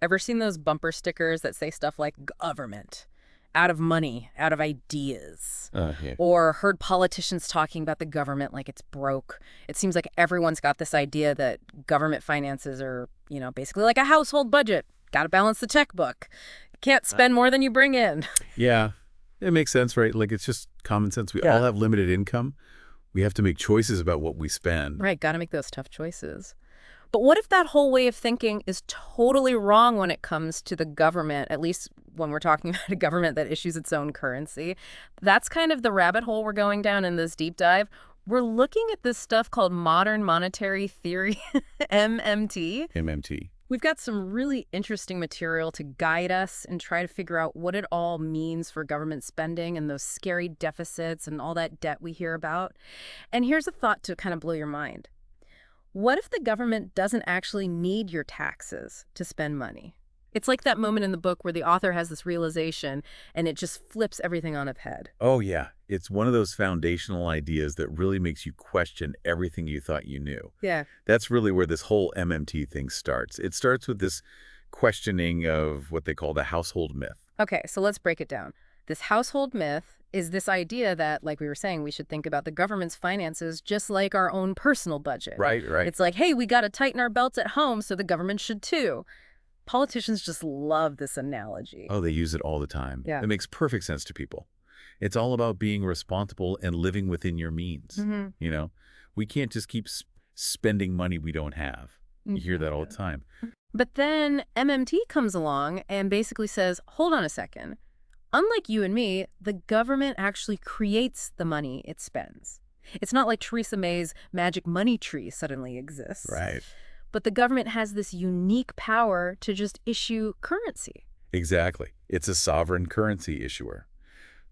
Ever seen those bumper stickers that say stuff like government, out of money, out of ideas? Yeah. Or heard politicians talking about the government like it's broke. It seems like everyone's got this idea that government finances are, basically like a household budget. Got to balance the checkbook. Can't spend more than you bring in. Yeah, it makes sense, right? Like, it's just common sense. We all have limited income. We have to make choices about what we spend. Right, got to make those tough choices. But what if that whole way of thinking is totally wrong when it comes to the government, at least when we're talking about a government that issues its own currency? That's kind of the rabbit hole we're going down in this deep dive. We're looking at this stuff called modern monetary theory, MMT. MMT. We've got some really interesting material to guide us and try to figure out what it all means for government spending and those scary deficits and all that debt we hear about. And here's a thought to kind of blow your mind. What if the government doesn't actually need your taxes to spend money? It's like that moment in the book where the author has this realization and it just flips everything on its head. Oh, yeah. It's one of those foundational ideas that really makes you question everything you thought you knew. Yeah. That's really where this whole MMT thing starts. It starts with this questioning of what they call the household myth. Okay, so let's break it down. This household myth is this idea that, like we were saying, we should think about the government's finances just like our own personal budget. Right. It's like, hey, we got to tighten our belts at home, so the government should too. Politicians just love this analogy. Oh, they use it all the time. Yeah. It makes perfect sense to people. It's all about being responsible and living within your means. We can't just keep spending money we don't have. You hear that all the time. But then MMT comes along and basically says, hold on a second. Unlike you and me, the government actually creates the money it spends. It's not like Theresa May's magic money tree suddenly exists. Right. But the government has this unique power to just issue currency. Exactly. It's a sovereign currency issuer.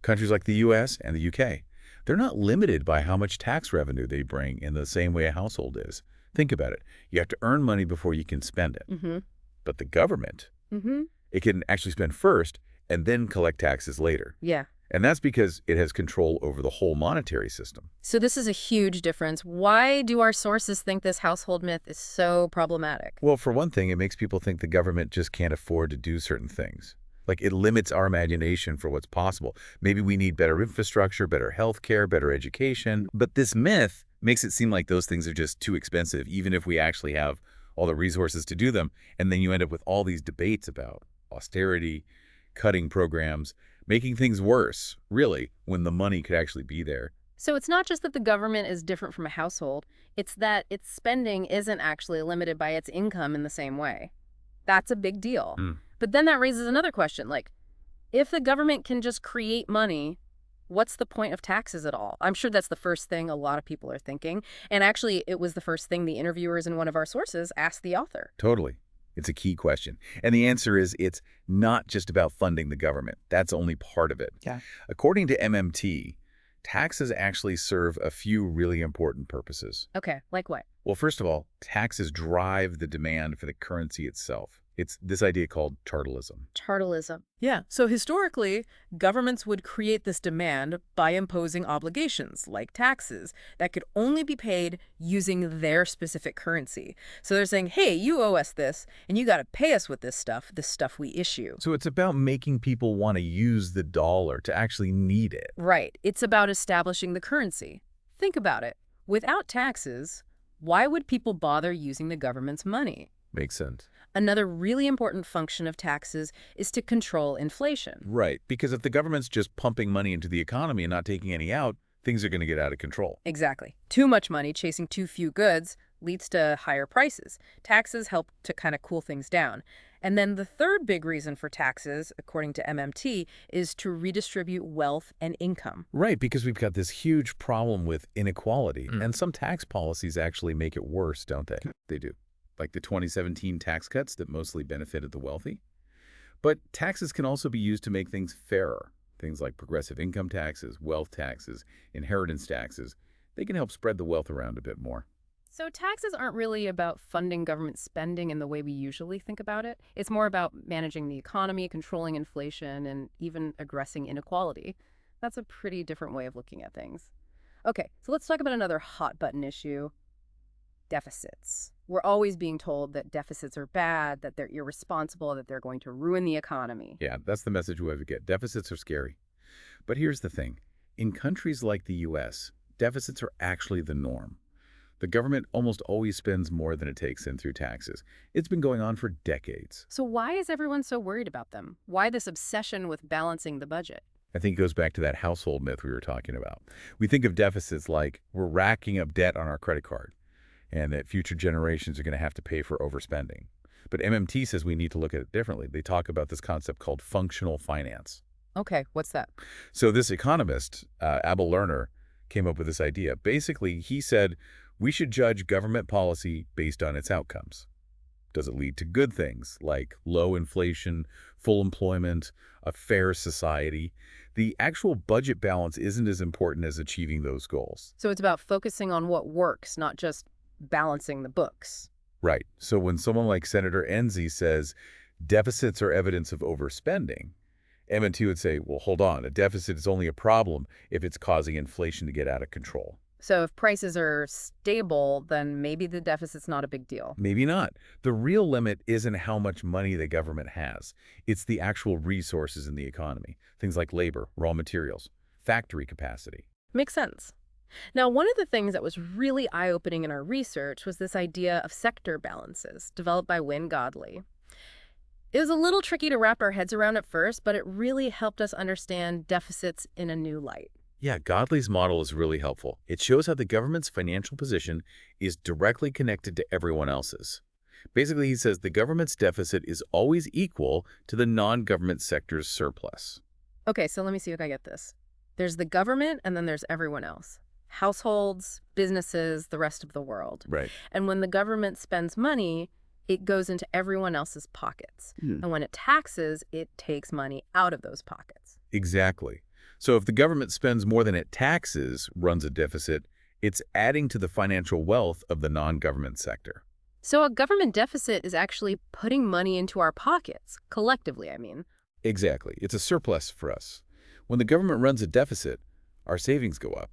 Countries like the U.S. and the U.K., they're not limited by how much tax revenue they bring in the same way a household is. Think about it. You have to earn money before you can spend it. But the government, it can actually spend first and then collect taxes later. Yeah. And that's because it has control over the whole monetary system. So this is a huge difference. Why do our sources think this household myth is so problematic? Well, for one thing, it makes people think the government just can't afford to do certain things. Like, it limits our imagination for what's possible. Maybe we need better infrastructure, better health care, better education. But this myth makes it seem like those things are just too expensive, even if we actually have all the resources to do them. And then you end up with all these debates about austerity, cutting programs, making things worse, really, when the money could actually be there. So it's not just that the government is different from a household. It's that its spending isn't actually limited by its income in the same way. That's a big deal. But then that raises another question, like, if the government can just create money, what's the point of taxes at all? I'm sure that's the first thing a lot of people are thinking. And actually, it was the first thing the interviewers in one of our sources asked the author. Totally. It's a key question. And the answer is it's not just about funding the government. That's only part of it. Yeah. According to MMT, taxes actually serve a few really important purposes. Okay, like what? Well, first of all, taxes drive the demand for the currency itself. It's this idea called chartalism. Chartalism. Yeah, so historically, governments would create this demand by imposing obligations, like taxes, that could only be paid using their specific currency. So they're saying, hey, you owe us this, and you got to pay us with this stuff we issue. So it's about making people want to use the dollar to actually need it. Right. It's about establishing the currency. Think about it. Without taxes, why would people bother using the government's money? Makes sense. Another really important function of taxes is to control inflation. Right, because if the government's just pumping money into the economy and not taking any out, things are going to get out of control. Exactly. Too much money chasing too few goods leads to higher prices. Taxes help to kind of cool things down. And then the third big reason for taxes, according to MMT, is to redistribute wealth and income. Right, because we've got this huge problem with inequality, and some tax policies actually make it worse, don't they? They do. Like the 2017 tax cuts that mostly benefited the wealthy. But taxes can also be used to make things fairer. Things like progressive income taxes, wealth taxes, inheritance taxes. They can help spread the wealth around a bit more. So taxes aren't really about funding government spending in the way we usually think about it. It's more about managing the economy, controlling inflation, and even addressing inequality. That's a pretty different way of looking at things. Okay, so let's talk about another hot button issue: deficits. We're always being told that deficits are bad, that they're irresponsible, that they're going to ruin the economy. Yeah, that's the message we would get. Deficits are scary. But here's the thing. In countries like the U.S., deficits are actually the norm. The government almost always spends more than it takes in through taxes. It's been going on for decades. So why is everyone so worried about them? Why this obsession with balancing the budget? I think it goes back to that household myth we were talking about. We think of deficits like we're racking up debt on our credit card and that future generations are going to have to pay for overspending. But MMT says we need to look at it differently. They talk about this concept called functional finance. Okay, what's that? So this economist, Abel Lerner, came up with this idea. Basically, he said we should judge government policy based on its outcomes. Does it lead to good things like low inflation, full employment, a fair society? The actual budget balance isn't as important as achieving those goals. So it's about focusing on what works, not just balancing the books. Right. So when someone like Senator Enzi says deficits are evidence of overspending, MMT would say, well, hold on, a deficit is only a problem if it's causing inflation to get out of control. So if prices are stable, then maybe the deficit's not a big deal. Maybe not. The real limit isn't how much money the government has. It's the actual resources in the economy. Things like labor, raw materials, factory capacity. Makes sense. Now, one of the things that was really eye-opening in our research was this idea of sector balances, developed by Wynne Godley. It was a little tricky to wrap our heads around at first, but it really helped us understand deficits in a new light. Yeah, Godley's model is really helpful. It shows how the government's financial position is directly connected to everyone else's. Basically, he says the government's deficit is always equal to the non-government sector's surplus. Okay, so let me see if I get this. There's the government, and then there's everyone else. Households, businesses, the rest of the world. Right. And when the government spends money, it goes into everyone else's pockets. And when it taxes, it takes money out of those pockets. Exactly. So if the government spends more than it taxes, runs a deficit, it's adding to the financial wealth of the non-government sector. So a government deficit is actually putting money into our pockets, collectively, I mean. Exactly. It's a surplus for us. When the government runs a deficit, our savings go up.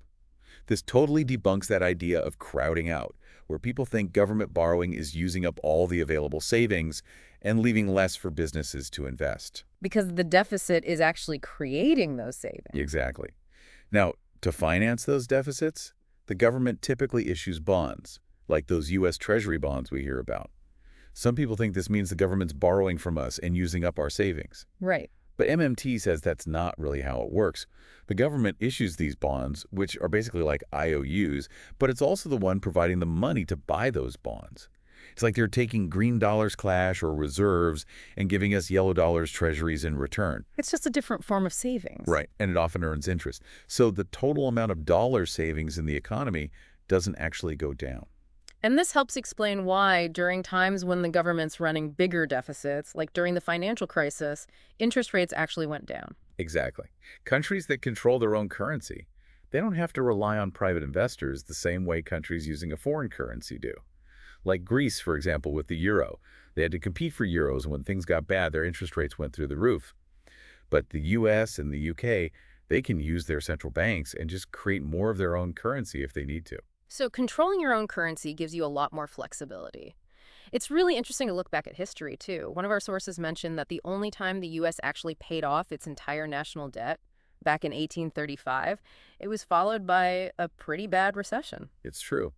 This totally debunks that idea of crowding out, where people think government borrowing is using up all the available savings and leaving less for businesses to invest. Because the deficit is actually creating those savings. Exactly. Now, to finance those deficits, the government typically issues bonds, like those U.S. Treasury bonds we hear about. Some people think this means the government's borrowing from us and using up our savings. Right. But MMT says that's not really how it works. The government issues these bonds, which are basically like IOUs, but it's also the one providing the money to buy those bonds. It's like they're taking green dollars cash or reserves and giving us yellow dollars treasuries in return. It's just a different form of savings. Right, and it often earns interest. So the total amount of dollar savings in the economy doesn't actually go down. And this helps explain why, during times when the government's running bigger deficits, like during the financial crisis, interest rates actually went down. Exactly. Countries that control their own currency, they don't have to rely on private investors the same way countries using a foreign currency do. Like Greece, for example, with the euro. They had to compete for euros, and when things got bad, their interest rates went through the roof. But the U.S. and the U.K., they can use their central banks and just create more of their own currency if they need to. So controlling your own currency gives you a lot more flexibility. It's really interesting to look back at history, too. One of our sources mentioned that the only time the U.S. actually paid off its entire national debt, back in 1835, it was followed by a pretty bad recession. It's true.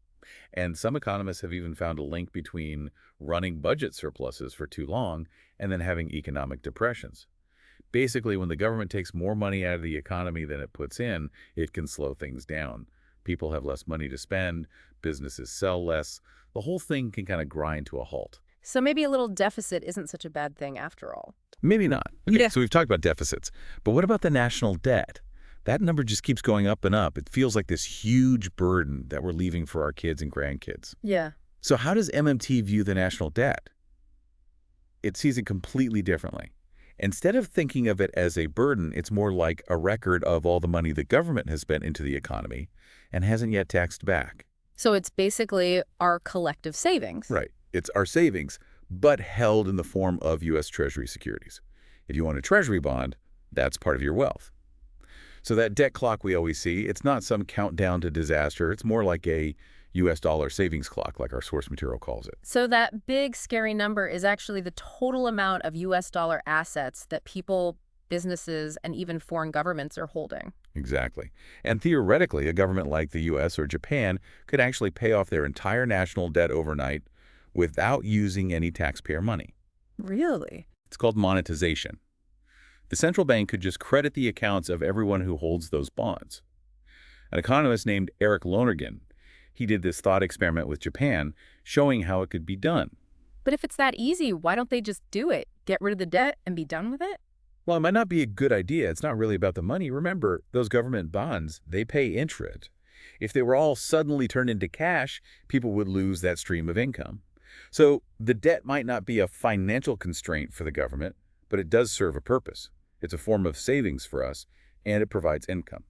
And some economists have even found a link between running budget surpluses for too long and then having economic depressions. Basically, when the government takes more money out of the economy than it puts in, it can slow things down. People have less money to spend, businesses sell less. The whole thing can kind of grind to a halt. So maybe a little deficit isn't such a bad thing after all. Maybe not. Okay, Yeah. So we've talked about deficits. But what about the national debt? That number just keeps going up and up. It feels like this huge burden that we're leaving for our kids and grandkids. Yeah. So how does MMT view the national debt? It sees it completely differently. Instead of thinking of it as a burden, it's more like a record of all the money the government has spent into the economy and hasn't yet taxed back. So it's basically our collective savings. Right. It's our savings, but held in the form of U.S. Treasury securities. If you want a Treasury bond, that's part of your wealth. So that debt clock we always see, it's not some countdown to disaster. It's more like a, U.S. dollar savings clock, like our source material calls it. So that big, scary number is actually the total amount of U.S. dollar assets that people, businesses, and even foreign governments are holding. Exactly. And theoretically, a government like the U.S. or Japan could actually pay off their entire national debt overnight without using any taxpayer money. Really? It's called monetization. The central bank could just credit the accounts of everyone who holds those bonds. An economist named Eric Lonergan, he did this thought experiment with Japan, showing how it could be done. But if it's that easy, why don't they just do it? Get rid of the debt and be done with it? Well, it might not be a good idea. It's not really about the money. Remember, those government bonds, they pay interest. If they were all suddenly turned into cash, people would lose that stream of income. So the debt might not be a financial constraint for the government, but it does serve a purpose. It's a form of savings for us, and it provides income.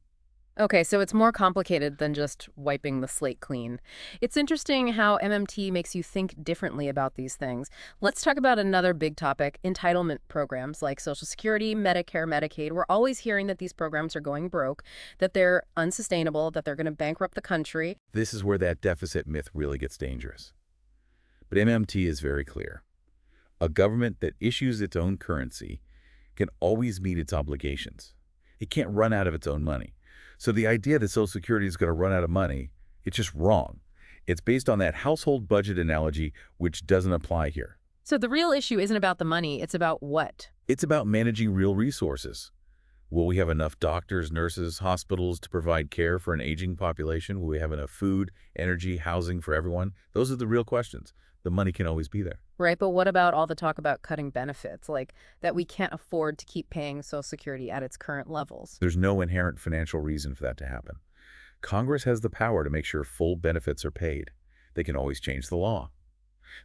Okay, so it's more complicated than just wiping the slate clean. It's interesting how MMT makes you think differently about these things. Let's talk about another big topic, entitlement programs like Social Security, Medicare, Medicaid. We're always hearing that these programs are going broke, that they're unsustainable, that they're going to bankrupt the country. This is where that deficit myth really gets dangerous. But MMT is very clear. A government that issues its own currency can always meet its obligations. It can't run out of its own money. So the idea that Social Security is going to run out of money, it's just wrong. It's based on that household budget analogy, which doesn't apply here. So the real issue isn't about the money, it's about what? It's about managing real resources. Will we have enough doctors, nurses, hospitals to provide care for an aging population? Will we have enough food, energy, housing for everyone? Those are the real questions. The money can always be there. Right, but what about all the talk about cutting benefits, like that we can't afford to keep paying Social Security at its current levels? There's no inherent financial reason for that to happen. Congress has the power to make sure full benefits are paid. They can always change the law.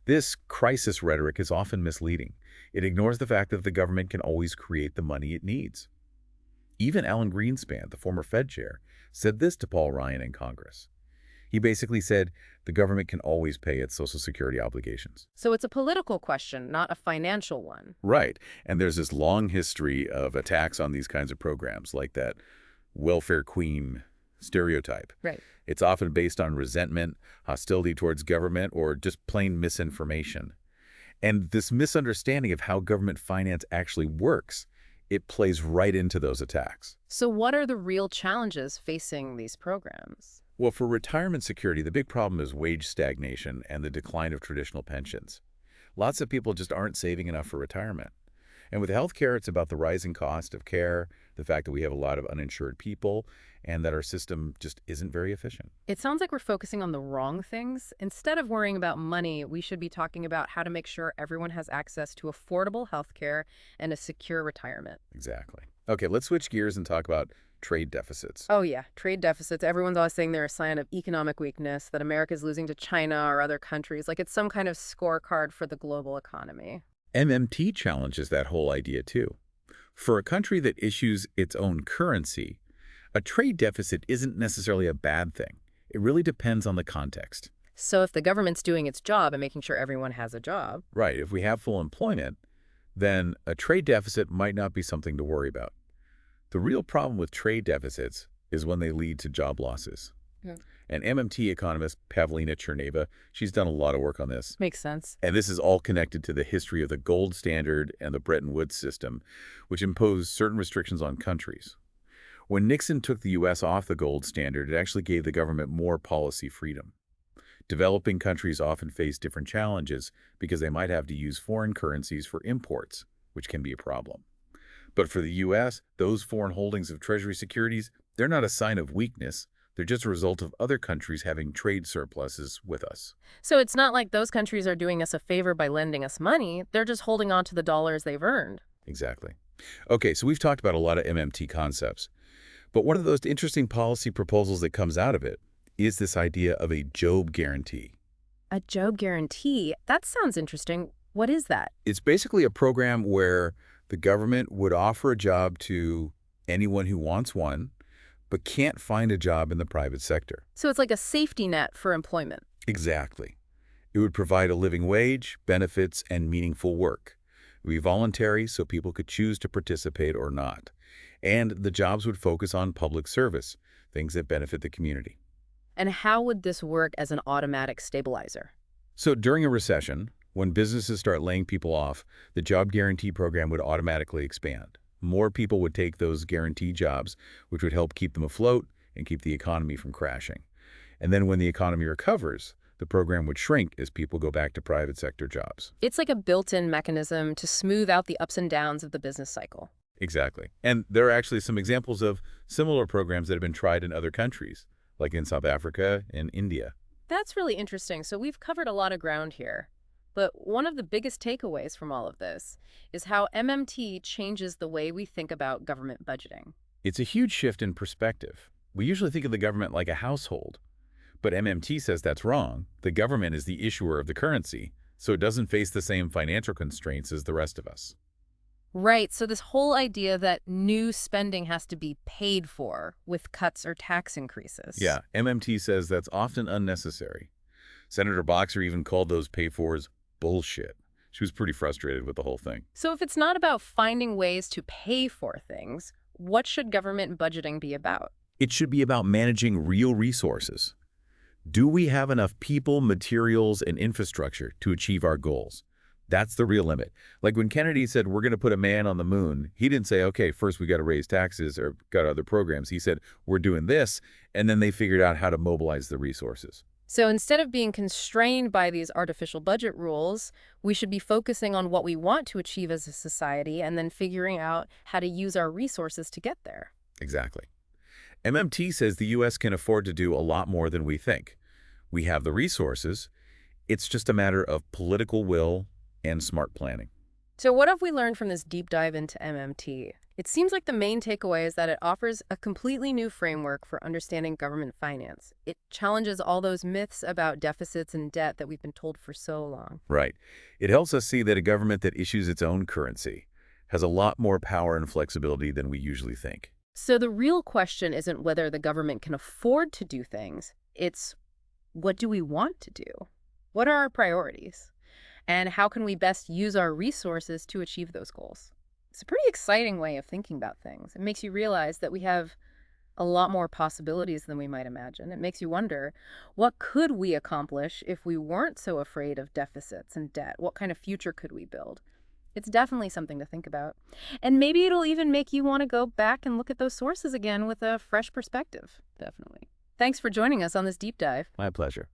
This crisis rhetoric is often misleading. It ignores the fact that the government can always create the money it needs. Even Alan Greenspan, the former Fed chair, said this to Paul Ryan in Congress. He basically said the government can always pay its Social Security obligations. So it's a political question, not a financial one. Right. And there's this long history of attacks on these kinds of programs, like that welfare queen stereotype. Right. It's often based on resentment, hostility towards government, or just plain misinformation. And this misunderstanding of how government finance actually works, it plays right into those attacks. So what are the real challenges facing these programs? Well, for retirement security, the big problem is wage stagnation and the decline of traditional pensions. Lots of people just aren't saving enough for retirement. And with healthcare, it's about the rising cost of care, the fact that we have a lot of uninsured people, and that our system just isn't very efficient. It sounds like we're focusing on the wrong things. Instead of worrying about money, we should be talking about how to make sure everyone has access to affordable healthcare and a secure retirement. Exactly. Okay, let's switch gears and talk about trade deficits. Oh yeah, trade deficits. Everyone's always saying they're a sign of economic weakness, that America's losing to China or other countries, like it's some kind of scorecard for the global economy. MMT challenges that whole idea too. For a country that issues its own currency, a trade deficit isn't necessarily a bad thing. It really depends on the context. So if the government's doing its job and making sure everyone has a job. Right. If we have full employment, then a trade deficit might not be something to worry about. The real problem with trade deficits is when they lead to job losses. Yeah. And MMT economist Pavlina Cherneva, she's done a lot of work on this. Makes sense. And this is all connected to the history of the gold standard and the Bretton Woods system, which imposed certain restrictions on countries. When Nixon took the U.S. off the gold standard, it actually gave the government more policy freedom. Developing countries often face different challenges because they might have to use foreign currencies for imports, which can be a problem. But for the U.S., those foreign holdings of Treasury securities, they're not a sign of weakness. They're just a result of other countries having trade surpluses with us. So it's not like those countries are doing us a favor by lending us money. They're just holding on to the dollars they've earned. Exactly. Okay, so we've talked about a lot of MMT concepts. But one of those interesting policy proposals that comes out of it is this idea of a job guarantee. A job guarantee? That sounds interesting. What is that? It's basically a program where the government would offer a job to anyone who wants one, but can't find a job in the private sector. So it's like a safety net for employment. Exactly. It would provide a living wage, benefits, and meaningful work. It would be voluntary so people could choose to participate or not. And the jobs would focus on public service, things that benefit the community. And how would this work as an automatic stabilizer? So during a recession, when businesses start laying people off, the job guarantee program would automatically expand. More people would take those guaranteed jobs, which would help keep them afloat and keep the economy from crashing. And then when the economy recovers, the program would shrink as people go back to private sector jobs. It's like a built-in mechanism to smooth out the ups and downs of the business cycle. Exactly. And there are actually some examples of similar programs that have been tried in other countries, like in South Africa and India. That's really interesting. So we've covered a lot of ground here. But one of the biggest takeaways from all of this is how MMT changes the way we think about government budgeting. It's a huge shift in perspective. We usually think of the government like a household, but MMT says that's wrong. The government is the issuer of the currency, so it doesn't face the same financial constraints as the rest of us. Right, so this whole idea that new spending has to be paid for with cuts or tax increases. Yeah, MMT says that's often unnecessary. Senator Boxer even called those pay-fors bullshit. She was pretty frustrated with the whole thing. So if it's not about finding ways to pay for things, what should government budgeting be about? It should be about managing real resources. Do we have enough people, materials, and infrastructure to achieve our goals? That's the real limit. Like when Kennedy said, we're going to put a man on the moon, he didn't say, okay, first we got to raise taxes or got other programs. He said, we're doing this, and then they figured out how to mobilize the resources. So instead of being constrained by these artificial budget rules, we should be focusing on what we want to achieve as a society and then figuring out how to use our resources to get there. Exactly. MMT says the U.S. can afford to do a lot more than we think. We have the resources. It's just a matter of political will and smart planning. So what have we learned from this deep dive into MMT? It seems like the main takeaway is that it offers a completely new framework for understanding government finance. It challenges all those myths about deficits and debt that we've been told for so long. Right. It helps us see that a government that issues its own currency has a lot more power and flexibility than we usually think. So the real question isn't whether the government can afford to do things. It's what do we want to do? What are our priorities? And how can we best use our resources to achieve those goals? It's a pretty exciting way of thinking about things. It makes you realize that we have a lot more possibilities than we might imagine. It makes you wonder, what could we accomplish if we weren't so afraid of deficits and debt? What kind of future could we build? It's definitely something to think about. And maybe it'll even make you want to go back and look at those sources again with a fresh perspective. Definitely. Thanks for joining us on this deep dive. My pleasure.